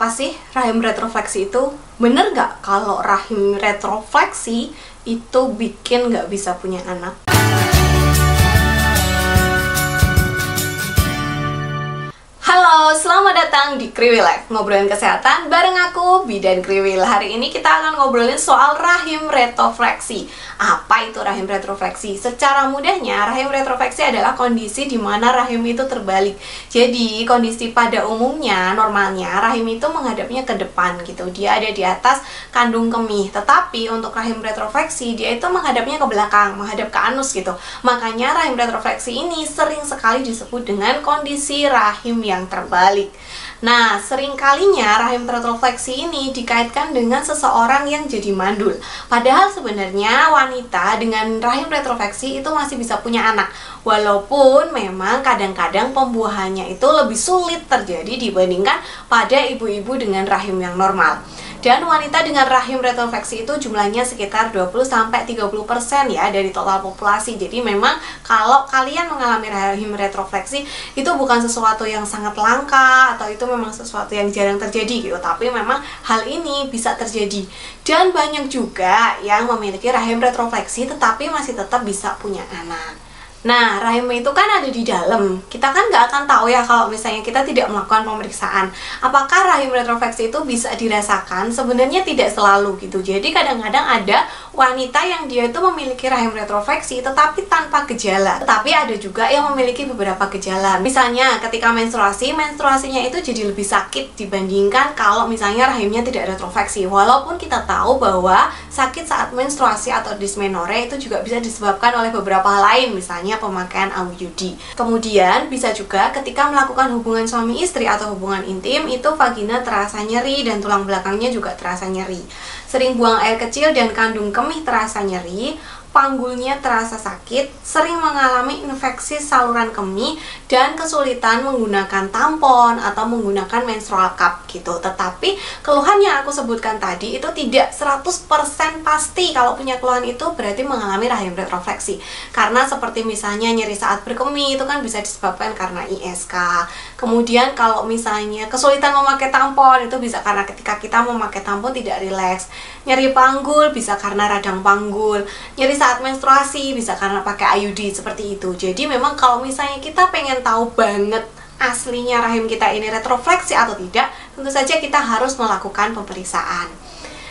Apa sih rahim retrofleksi itu? Bener nggak kalau rahim retrofleksi itu bikin nggak bisa punya anak? Halo, selamat datang di Kriwil Life, ngobrolin kesehatan bareng aku, Bidan Kriwil. Hari ini kita akan ngobrolin soal rahim retrofleksi. Apa itu rahim retrofleksi? Secara mudahnya, rahim retrofleksi adalah kondisi di mana rahim itu terbalik. Jadi, kondisi pada umumnya, normalnya, rahim itu menghadapnya ke depan gitu. Dia ada di atas kandung kemih. Tetapi, untuk rahim retrofleksi, dia itu menghadapnya ke belakang, menghadap ke anus gitu. Makanya, rahim retrofleksi ini sering sekali disebut dengan kondisi rahim yang terbalik. Nah, seringkalinya rahim retrofleksi ini dikaitkan dengan seseorang yang jadi mandul. Padahal sebenarnya wanita dengan rahim retrofleksi itu masih bisa punya anak. Walaupun memang kadang-kadang pembuahannya itu lebih sulit terjadi dibandingkan pada ibu-ibu dengan rahim yang normal. Dan wanita dengan rahim retrofleksi itu jumlahnya sekitar 20-30% ya dari total populasi. Jadi memang kalau kalian mengalami rahim retrofleksi itu bukan sesuatu yang sangat langka atau itu memang sesuatu yang jarang terjadi gitu. Tapi memang hal ini bisa terjadi. Dan banyak juga yang memiliki rahim retrofleksi tetapi masih tetap bisa punya anak. Nah, rahim itu kan ada di dalam. Kita kan nggak akan tahu ya kalau misalnya kita tidak melakukan pemeriksaan. Apakah rahim retrofleksi itu bisa dirasakan? Sebenarnya tidak selalu gitu. Jadi kadang-kadang ada wanita yang dia itu memiliki rahim retrofleksi tetapi tanpa gejala. Tetapi ada juga yang memiliki beberapa gejala. Misalnya ketika menstruasi, menstruasinya itu jadi lebih sakit dibandingkan kalau misalnya rahimnya tidak retrofleksi. Walaupun kita tahu bahwa sakit saat menstruasi atau dysmenorrhea itu juga bisa disebabkan oleh beberapa hal lain, misalnya pemakaian IUD. Kemudian bisa juga ketika melakukan hubungan suami istri atau hubungan intim itu vagina terasa nyeri dan tulang belakangnya juga terasa nyeri. Sering buang air kecil dan kandung kemih terasa nyeri, panggulnya terasa sakit, sering mengalami infeksi saluran kemih dan kesulitan menggunakan tampon atau menggunakan menstrual cup gitu. Tetapi keluhan yang aku sebutkan tadi itu tidak 100% pasti kalau punya keluhan itu berarti mengalami rahim retrofleksi. Karena seperti misalnya nyeri saat berkemih itu kan bisa disebabkan karena ISK. Kemudian kalau misalnya kesulitan memakai tampon itu bisa karena ketika kita memakai tampon tidak rileks. Nyeri panggul bisa karena radang panggul. Nyeri saat menstruasi bisa karena pakai IUD seperti itu. Jadi memang kalau misalnya kita pengen tahu banget aslinya rahim kita ini retrofleksi atau tidak, tentu saja kita harus melakukan pemeriksaan.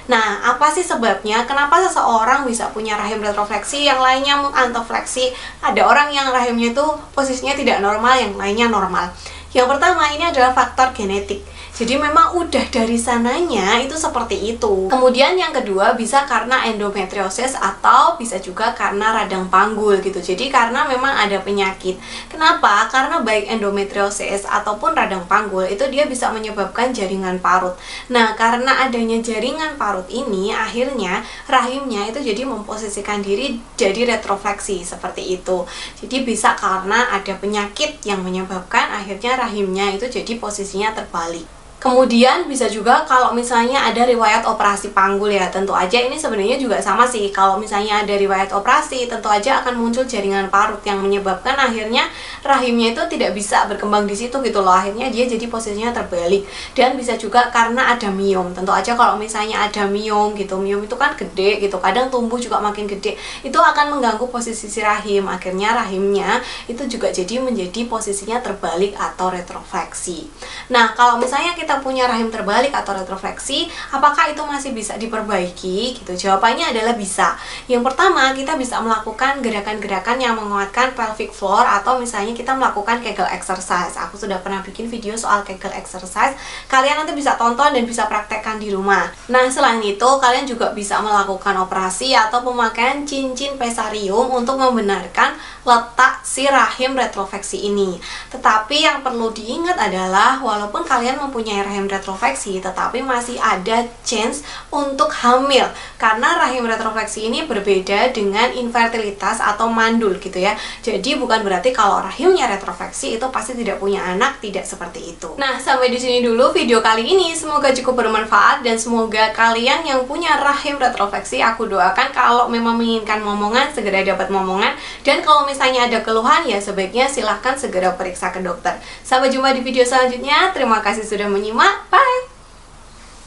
Nah, apa sih sebabnya? Kenapa seseorang bisa punya rahim retrofleksi, yang lainnya antofleksi? Ada orang yang rahimnya itu posisinya tidak normal, yang lainnya normal. Yang pertama ini adalah faktor genetik. Jadi memang udah dari sananya itu seperti itu. Kemudian yang kedua bisa karena endometriosis atau bisa juga karena radang panggul gitu. Jadi karena memang ada penyakit. Kenapa? Karena baik endometriosis ataupun radang panggul itu dia bisa menyebabkan jaringan parut. Nah, karena adanya jaringan parut ini akhirnya rahimnya itu jadi memposisikan diri jadi retrofleksi seperti itu. Jadi bisa karena ada penyakit yang menyebabkan akhirnya rahimnya itu jadi posisinya terbalik. Kemudian bisa juga kalau misalnya ada riwayat operasi panggul ya, tentu aja ini sebenarnya juga sama sih. Kalau misalnya ada riwayat operasi, tentu aja akan muncul jaringan parut yang menyebabkan akhirnya rahimnya itu tidak bisa berkembang di situ gitu loh. Akhirnya dia jadi posisinya terbalik. Dan bisa juga karena ada miom. Tentu aja kalau misalnya ada miom gitu, miom itu kan gede gitu, kadang tumbuh juga makin gede. Itu akan mengganggu posisi si rahim. Akhirnya rahimnya itu juga jadi menjadi posisinya terbalik atau retrofleksi. Nah, kalau misalnya kita punya rahim terbalik atau retrofleksi, apakah itu masih bisa diperbaiki gitu? Jawabannya adalah bisa. Yang pertama, kita bisa melakukan gerakan-gerakan yang menguatkan pelvic floor atau misalnya kita melakukan Kegel exercise. Aku sudah pernah bikin video soal Kegel exercise. Kalian nanti bisa tonton dan bisa praktekkan di rumah. Nah, selain itu kalian juga bisa melakukan operasi atau pemakaian cincin pesarium untuk membenarkan letak si rahim retrofleksi ini. Tetapi yang perlu diingat adalah walaupun kalian mempunyai rahim retrofleksi, tetapi masih ada chance untuk hamil karena rahim retrofleksi ini berbeda dengan infertilitas atau mandul gitu ya. Jadi bukan berarti kalau rahimnya retrofleksi itu pasti tidak punya anak, tidak seperti itu. Nah, sampai di sini dulu video kali ini. Semoga cukup bermanfaat dan semoga kalian yang punya rahim retrofleksi, aku doakan kalau memang menginginkan momongan segera dapat momongan, dan kalau misalnya ada keluhan ya sebaiknya silahkan segera periksa ke dokter. Sampai jumpa di video selanjutnya. Terima kasih sudah menyimak. Bye!